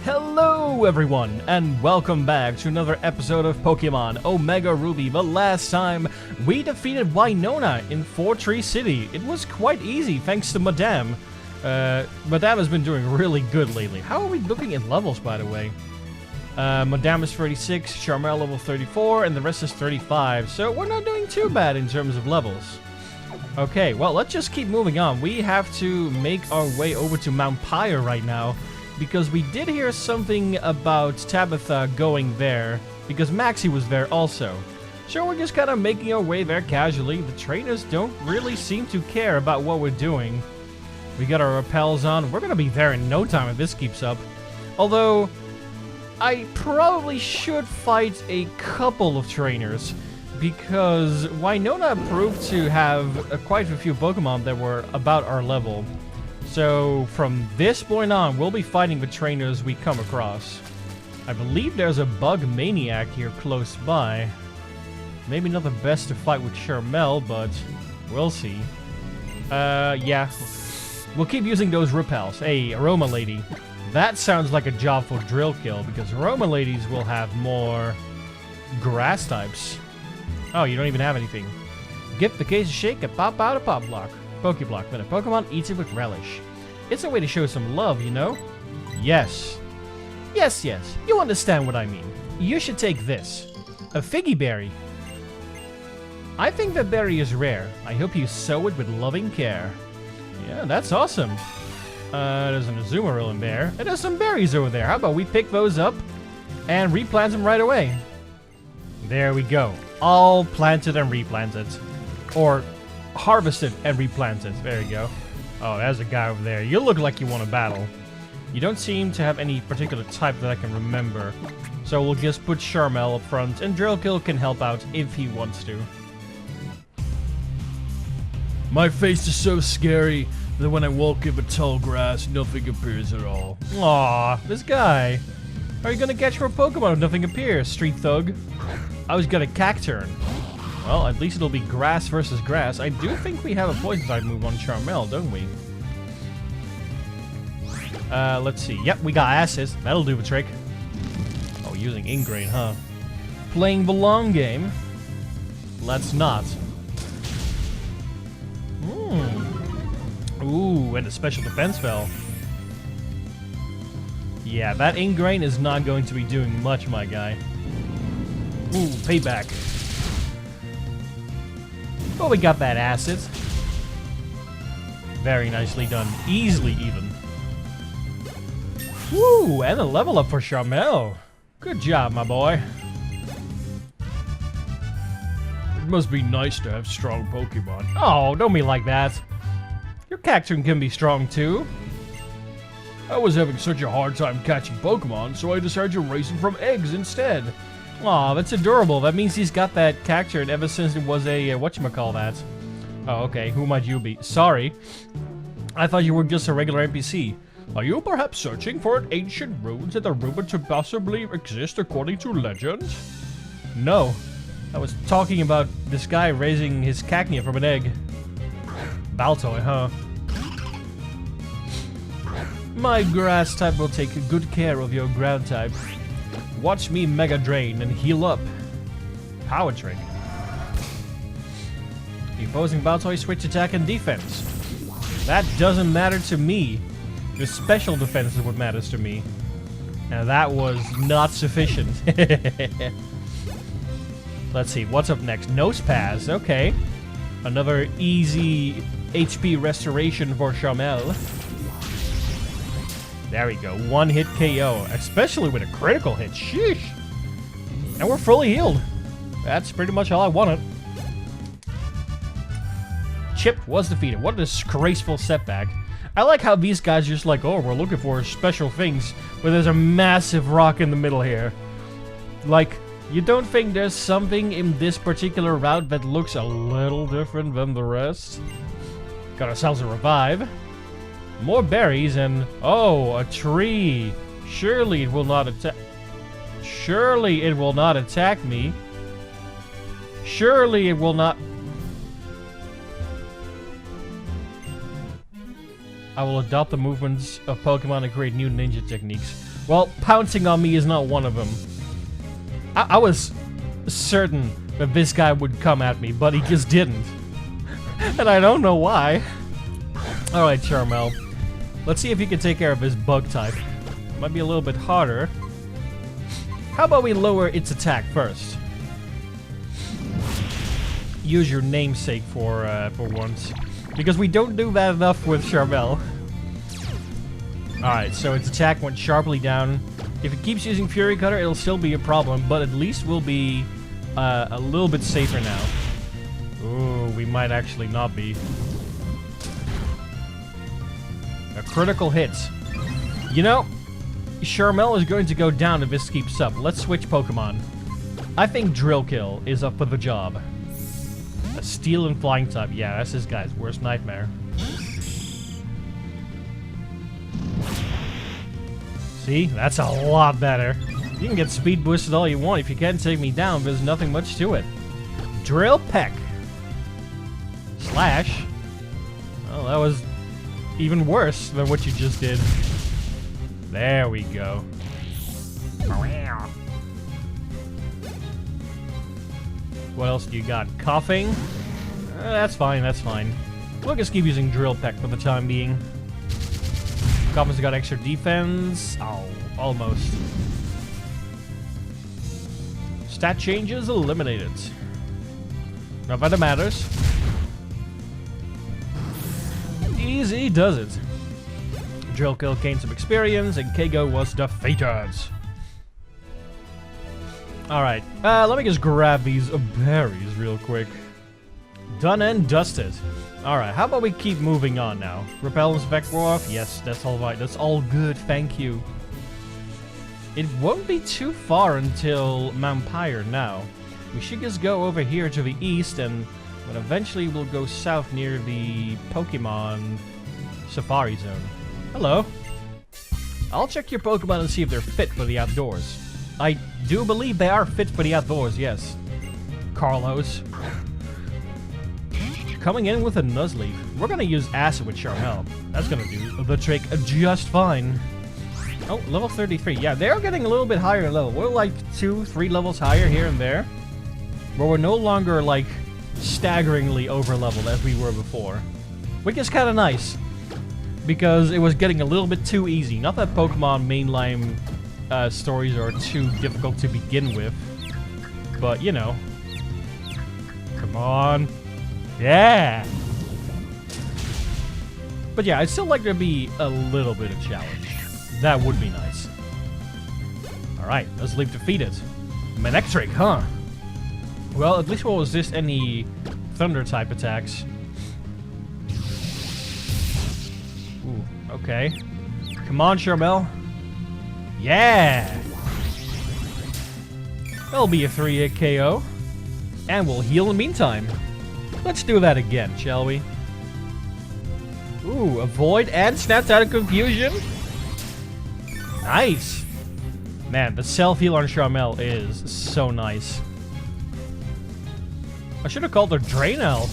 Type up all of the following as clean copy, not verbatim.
Hello everyone, and welcome back to another episode of Pokemon Omega Ruby. The last time, we defeated Winona in Fortree City. It was quite easy, thanks to Madame. Madame has been doing really good lately. How are we looking in levels, by the way? Madame is 36, Charmel level 34, and the rest is 35. So we're not doing too bad in terms of levels. Okay, well, let's just keep moving on. We have to make our way over to Mount Pyre right now, because we did hear something about Tabitha going there, because Maxie was there also. So we're just kind of making our way there casually. The trainers don't really seem to care about what we're doing. We got our rappels on. We're going to be there in no time if this keeps up. Although, I probably should fight a couple of trainers, because Winona proved to have quite a few Pokemon that were about our level. So from this point on, we'll be fighting the trainers we come across. I believe there's a Bug Maniac here close by. Maybe not the best to fight with Charmel, but we'll see. Yeah. We'll keep using those repels. Hey, Aroma Lady. That sounds like a job for Drill Kill, because Aroma Ladies will have more grass types. Oh, you don't even have anything. Give the case a shake and pop out a Pop Block. Pokeblock, when a Pokemon eats it with relish. It's a way to show some love, you know? Yes. Yes, you understand what I mean. You should take this. A Figgy Berry. I think that berry is rare. I hope you sow it with loving care. Yeah, that's awesome. There's an Azumarill in there. And there's some berries over there. How about we pick those up and replant them right away? There we go. All planted and replanted. Or harvested and replanted. There you go. Oh, there's a guy over there. You look like you want to battle. You don't seem to have any particular type that I can remember. So we'll just put Charmel up front, and Drillkill can help out if he wants to. My face is so scary that when I walk in the tall grass, nothing appears at all. Aw, this guy. How are you gonna catch more Pokemon if nothing appears, street thug? I was gonna Cacturn. Well, at least it'll be grass versus grass. I do think we have a poison type move on Charmel, don't we? Let's see. Yep, we got Acid. That'll do the trick. Oh, using Ingrain, huh? Playing the long game. Let's not. Ooh, and a special defense fell. Yeah, that Ingrain is not going to be doing much, my guy. Ooh, payback. Oh, we got that Acid. Very nicely done. Easily even. Woo, and a level up for Charmel. Good job, my boy. It must be nice to have strong Pokemon. Oh, don't be like that. Your Cacturn can be strong too. I was having such a hard time catching Pokemon, so I decided to raise them from eggs instead. Aw, that's adorable. That means he's got that Cacturn ever since it was a, whatchamacallit. Oh, okay. Who might you be? Sorry. I thought you were just a regular NPC. Are you perhaps searching for ancient ruins that are rumored to possibly exist according to legend? No. I was talking about this guy raising his Cacnea from an egg. Baltoy, huh? My grass type will take good care of your ground type. Watch me Mega Drain and heal up. Power Trick. The opposing Baltoy switch attack and defense. That doesn't matter to me. The special defense is what matters to me. And that was not sufficient. Let's see, what's up next? Nosepass, okay. Another easy HP restoration for Charmel. There we go, one hit KO, especially with a critical hit, sheesh. And we're fully healed. That's pretty much all I wanted. Chip was defeated. What a disgraceful setback. I like how these guys just like, oh, we're looking for special things, but there's a massive rock in the middle here. Like, you don't think there's something in this particular route that looks a little different than the rest? Got ourselves a revive. More berries and... oh, a tree. Surely it will not attack... surely it will not attack me. Surely it will not... I will adopt the movements of Pokemon and create new ninja techniques. Well, pouncing on me is not one of them. I was certain that this guy would come at me, but he just didn't. And I don't know why. Alright, Charmel. Let's see if you can take care of this bug type. Might be a little bit harder. How about we lower its attack first? Use your namesake for once. Because we don't do that enough with Charmel. Alright, so its attack went sharply down. If it keeps using Fury Cutter, it'll still be a problem, but at least we'll be a little bit safer now. Ooh, we might actually not be. A critical hit. You know, Charmel is going to go down if this keeps up. Let's switch Pokemon. I think Drillkill is up for the job. A Steel and Flying type. Yeah, that's this guy's worst nightmare. See? That's a lot better. You can get speed boosted all you want. If you can't take me down, there's nothing much to it. Drill Peck. Slash. Well, that was even worse than what you just did. There we go. What else do you got? Coughing? That's fine, that's fine. We'll just keep using Drill Peck for the time being. Coughing's got extra defense. Oh, almost. Stat changes eliminated. Not that it matters. Easy does it. Drillkill gained some experience, and Kago was defeated. Alright, let me just grab these berries real quick. Done and dusted. Alright, how about we keep moving on now? Repellent's vector off? Yes, that's alright. That's all good, thank you. It won't be too far until Mount Pyre now. We should just go over here to the east, and but eventually we'll go south near the Pokemon Safari Zone. Hello. I'll check your Pokemon and see if they're fit for the outdoors. I do believe they are fit for the outdoors, yes. Carlos. Coming in with a Nuzleaf. We're gonna use Acid with Charmel. That's gonna do the trick just fine. Oh, level 33. Yeah, they're getting a little bit higher level. We're like 2-3 levels higher here and there. But we're no longer like staggeringly over leveled as we were before. Which is kind of nice. Because it was getting a little bit too easy. Not that Pokemon mainline stories are too difficult to begin with. But, you know. Come on. Yeah! But yeah, I'd still like there to be a little bit of challenge. That would be nice. Alright, let's leave defeated. Manectric, huh? Well, at least we'll resist any Thunder-type attacks. Ooh, okay. Come on, Charmel. Yeah! That'll be a 3-hit KO. And we'll heal in the meantime. Let's do that again, shall we? Ooh, avoid and snapped out of confusion. Nice! Man, the self-heal on Charmel is so nice. I should have called her Draenel.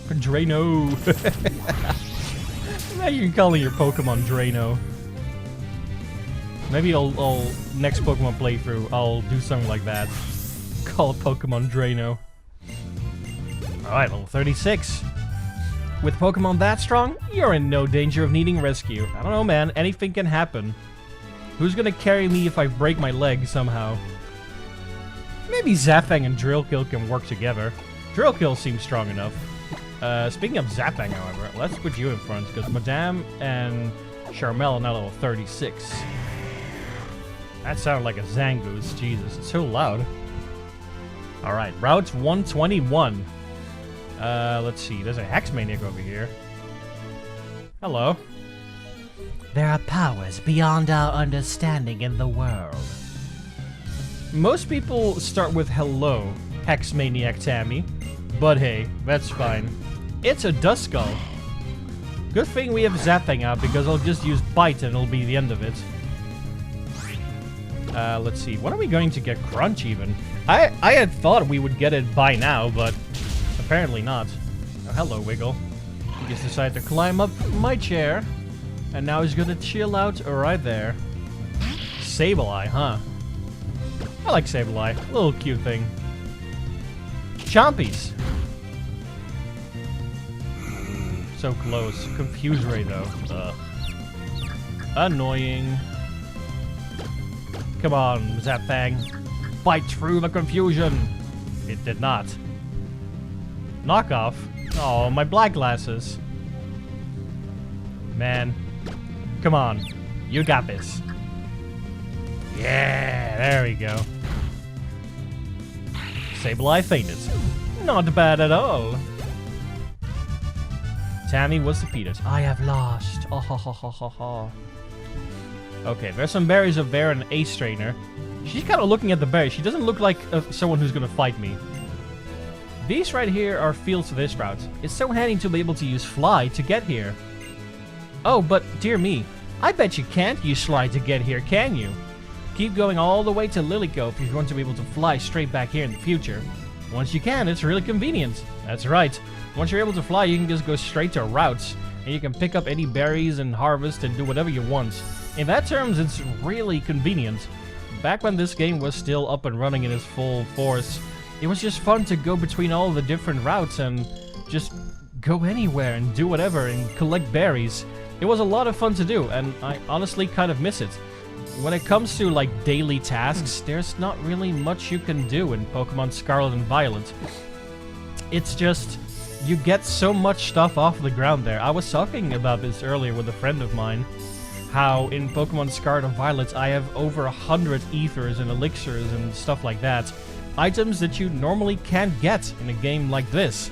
Drano. Imagine calling your Pokemon Drano. Maybe I'll next Pokemon playthrough, I'll do something like that. Call a Pokemon Drano. Alright, level 36. With Pokemon that strong, you're in no danger of needing rescue. I don't know, man. Anything can happen. Who's gonna carry me if I break my leg somehow? Maybe Zapfang and Drillkill can work together. Drillkill seems strong enough. Speaking of Zapfang, however, let's put you in front, because Madame and Charmel are now level 36. That sounded like a Zangoose. Jesus, it's so loud. Alright, Route 121. Let's see. There's a Hexmaniac over here. Hello. There are powers beyond our understanding in the world. Most people start with hello, Hexmaniac Tammy. But hey, that's fine. It's a Duskull. Good thing we have Zapfang out, because I'll just use Bite and it'll be the end of it. Let's see. When are we going to get Crunch even? I had thought we would get it by now, but apparently not. Oh, hello, Wiggle. You just decided to climb up my chair. And now he's gonna chill out right there. Sableye, huh? I like Sableye. Little cute thing. Chompies. So close. Confuse Ray though. Ugh. Annoying. Come on, Zapfang. Fight through the confusion. It did not. Knockoff? Oh, my black glasses. Man. Come on. You got this. Yeah, there we go. Sableye fainted. Not bad at all. Tammy was defeated. I have lost. Oh, ha, ha, ha, ha, ha. Okay, there's some berries up there and an ace trainer. She's kind of looking at the berries. She doesn't look like someone who's going to fight me. These right here are fields to this route. It's so handy to be able to use fly to get here. Oh, but dear me. I bet you can't use fly to get here, can you? Keep going all the way to Lily Cove if you want to be able to fly straight back here in the future. Once you can, it's really convenient. That's right. Once you're able to fly, you can just go straight to routes. And you can pick up any berries and harvest and do whatever you want. In that terms, it's really convenient. Back when this game was still up and running in its full force, it was just fun to go between all the different routes and just go anywhere and do whatever and collect berries. It was a lot of fun to do, and I honestly kind of miss it. When it comes to like daily tasks, there's not really much you can do in Pokemon Scarlet and Violet. It's just, you get so much stuff off the ground there. I was talking about this earlier with a friend of mine, how in Pokemon Scarlet and Violet I have over 100 ethers and elixirs and stuff like that. Items that you normally can't get in a game like this.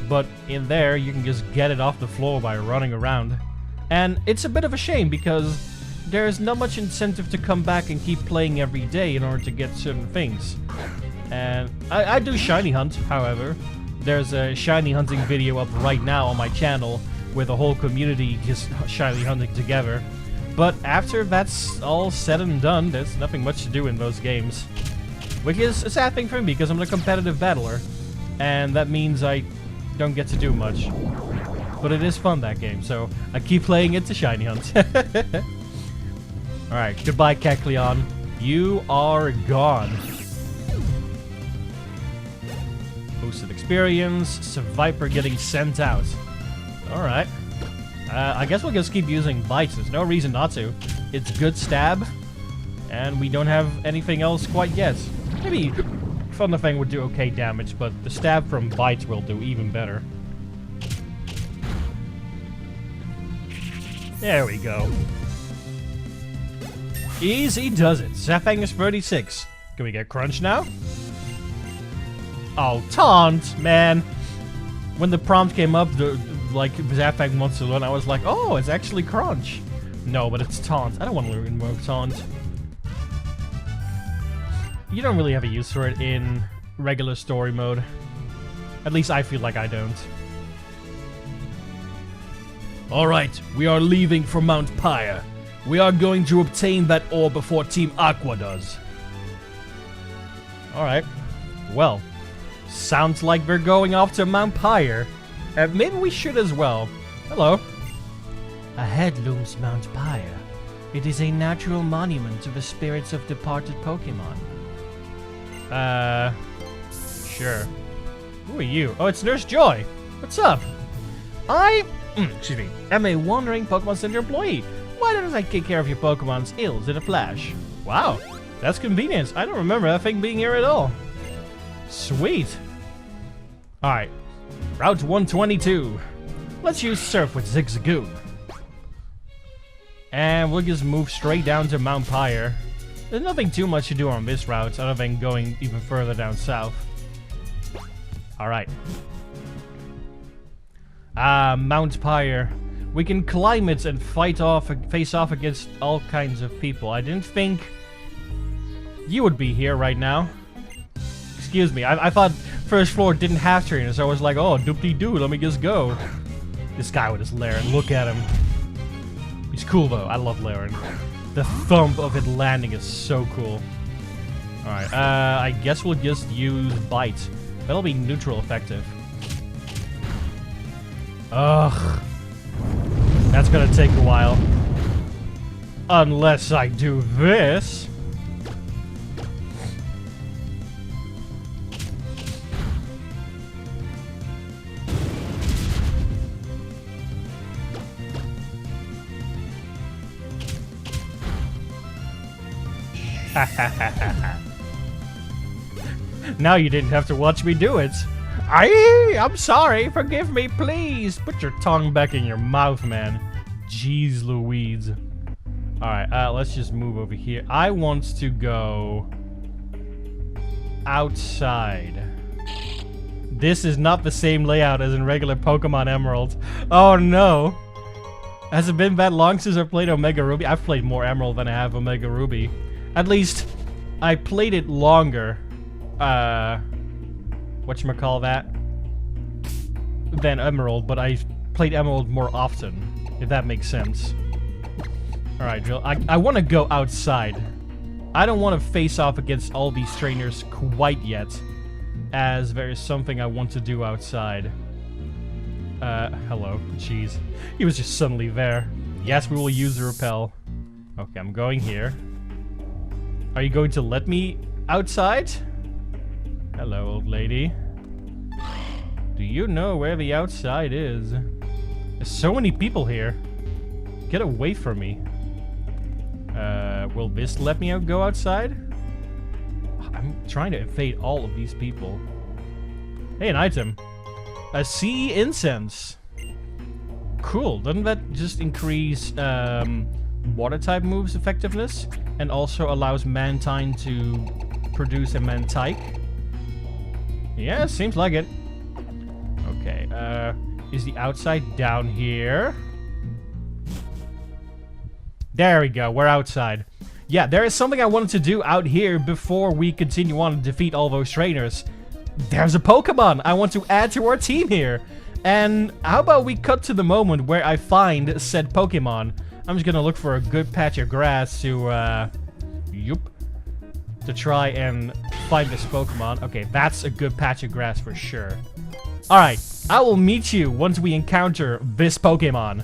But in there, you can just get it off the floor by running around. And it's a bit of a shame because there's not much incentive to come back and keep playing every day in order to get certain things. And I do shiny hunt, however. There's a shiny hunting video up right now on my channel with the whole community just shiny hunting together. But after that's all said and done, there's nothing much to do in those games. Which is a sad thing for me because I'm a competitive battler. And that means I don't get to do much. But it is fun, that game, so I keep playing it to shiny hunt. Alright, goodbye, Kecleon. You are gone. Boosted experience, Seviper getting sent out. Alright. I guess we'll just keep using bites. There's no reason not to. It's good stab, and we don't have anything else quite yet. Maybe Thunderfang would do okay damage, but the stab from bites will do even better. There we go. Easy does it. Zapfang is 36. Can we get Crunch now? Oh, Taunt, man. When the prompt came up, like, Zapfang wants to learn, I was like, oh, it's actually Crunch. No, but it's Taunt. I don't want to learn more Taunt. You don't really have a use for it in regular story mode. At least I feel like I don't. Alright, we are leaving for Mount Pyre. We are going to obtain that ore before Team Aqua does. Alright. Well, sounds like we're going off to Mount Pyre. Maybe we should as well. Hello. Ahead looms Mount Pyre. It is a natural monument to the spirits of departed Pokemon. Sure. Who are you? Oh, it's Nurse Joy. What's up? Excuse me, am a wandering Pokemon Center employee. Why don't I take care of your Pokemon's ills in a flash? Wow, that's convenient. I don't remember that thing being here at all. Sweet. Alright, Route 122. Let's use Surf with Zigzagoon. And we'll just move straight down to Mount Pyre. There's nothing too much to do on this route other than going even further down south. Alright. Mount Pyre. We can climb it and face off against all kinds of people. I didn't think you would be here right now. Excuse me, I thought first floor didn't have trainers, so I was like, oh, doop-de-doo, let me just go. This guy with his Laren, look at him. He's cool though, I love Laren. The thump of it landing is so cool. Alright, I guess we'll just use Bite. That'll be neutral effective. Ugh. That's gonna take a while. Unless I do this. Now you didn't have to watch me do it. I'm sorry. Forgive me, please. Put your tongue back in your mouth, man. Jeez Louise. Alright, let's just move over here. I want to go outside. This is not the same layout as in regular Pokemon Emerald. Oh no. Has it been that long since I played Omega Ruby? I've played more Emerald than I have Omega Ruby. At least, I played it longer. Whatchamacallit, than Emerald, but I played Emerald more often, if that makes sense. Alright, Jill, I want to go outside. I don't want to face off against all these trainers quite yet, as there is something I want to do outside. Hello. Jeez. He was just suddenly there. Yes, we will use the repel. Okay, I'm going here. Are you going to let me outside? Hello, old lady. Do you know where the outside is? There's so many people here. Get away from me. Will this let me go outside? I'm trying to evade all of these people. Hey, an item. A sea incense. Cool. Doesn't that just increase water type moves effectiveness? And also allows Mantine to produce a Mantike? Yeah, seems like it. Okay, is the outside down here? There we go, we're outside. Yeah, there is something I wanted to do out here before we continue on to defeat all those trainers. There's a Pokemon I want to add to our team here. And how about we cut to the moment where I find said Pokemon? I'm just gonna look for a good patch of grass to, to try and find this Pokemon. Okay, that's a good patch of grass for sure. Alright, I will meet you once we encounter this Pokemon.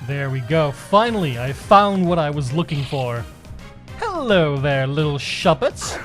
There we go. Finally, I found what I was looking for. Hello there, little Shuppet.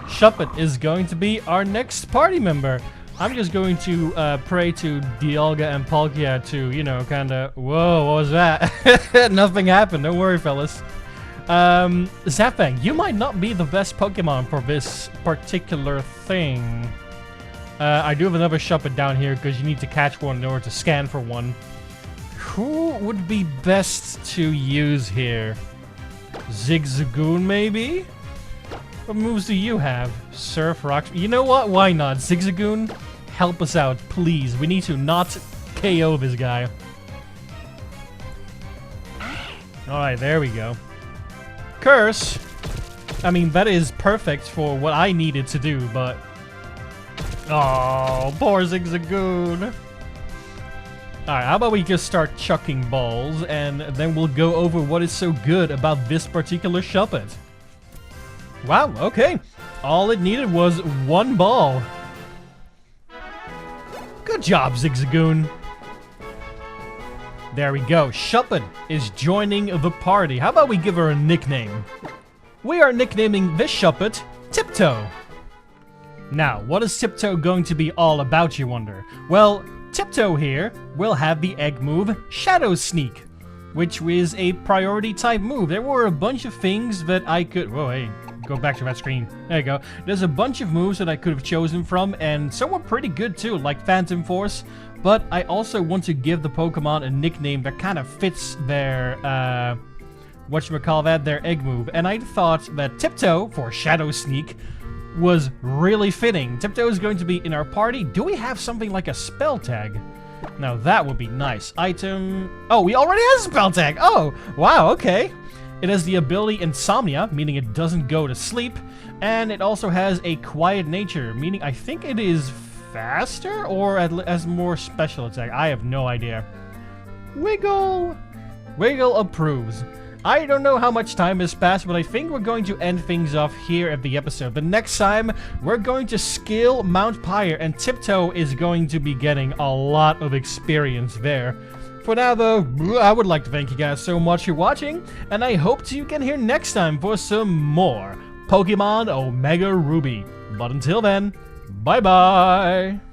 Shuppet is going to be our next party member. I'm just going to pray to Dialga and Palkia to, you know, kinda... Whoa, what was that? Nothing happened, don't worry, fellas. Zapang, you might not be the best Pokemon for this particular thing. I do have another Shuppet down here because you need to catch one in order to scan for one. Who would be best to use here? Zigzagoon, maybe? What moves do you have? Surf, Rock... You know what? Why not? Zigzagoon, help us out, please. We need to not KO this guy. Alright, there we go. Curse! I mean, that is perfect for what I needed to do, but... Oh, poor Zigzagoon. Alright, how about we just start chucking balls, and then we'll go over what is so good about this particular Shuppet. Wow, okay. All it needed was one ball. Good job, Zigzagoon. There we go. Shuppet is joining the party. How about we give her a nickname? We are nicknaming this Shuppet Tiptoe. Now, what is Tiptoe going to be all about, you wonder? Well, Tiptoe here will have the egg move Shadow Sneak, which is a priority type move. There were a bunch of things that I could... Whoa, hey, go back to that screen. There you go. There's a bunch of moves that I could have chosen from, and some were pretty good too, like Phantom Force, but I also want to give the Pokemon a nickname that kind of fits their, their egg move, and I thought that Tiptoe, for Shadow Sneak, was really fitting. Tiptoe is going to be in our party. Do we have something like a spell tag? Now that would be nice. Item... Oh, we already have a spell tag! Oh, wow, okay. It has the ability Insomnia, meaning it doesn't go to sleep, and it also has a quiet nature, meaning I think it is faster or has more special attack. I have no idea. Wiggle! Wiggle approves. I don't know how much time has passed, but I think we're going to end things off here at the episode. The next time, we're going to scale Mount Pyre, and Tiptoe is going to be getting a lot of experience there. For now, though, I would like to thank you guys so much for watching, and I hope you can here next time for some more Pokemon Omega Ruby. But until then, bye-bye!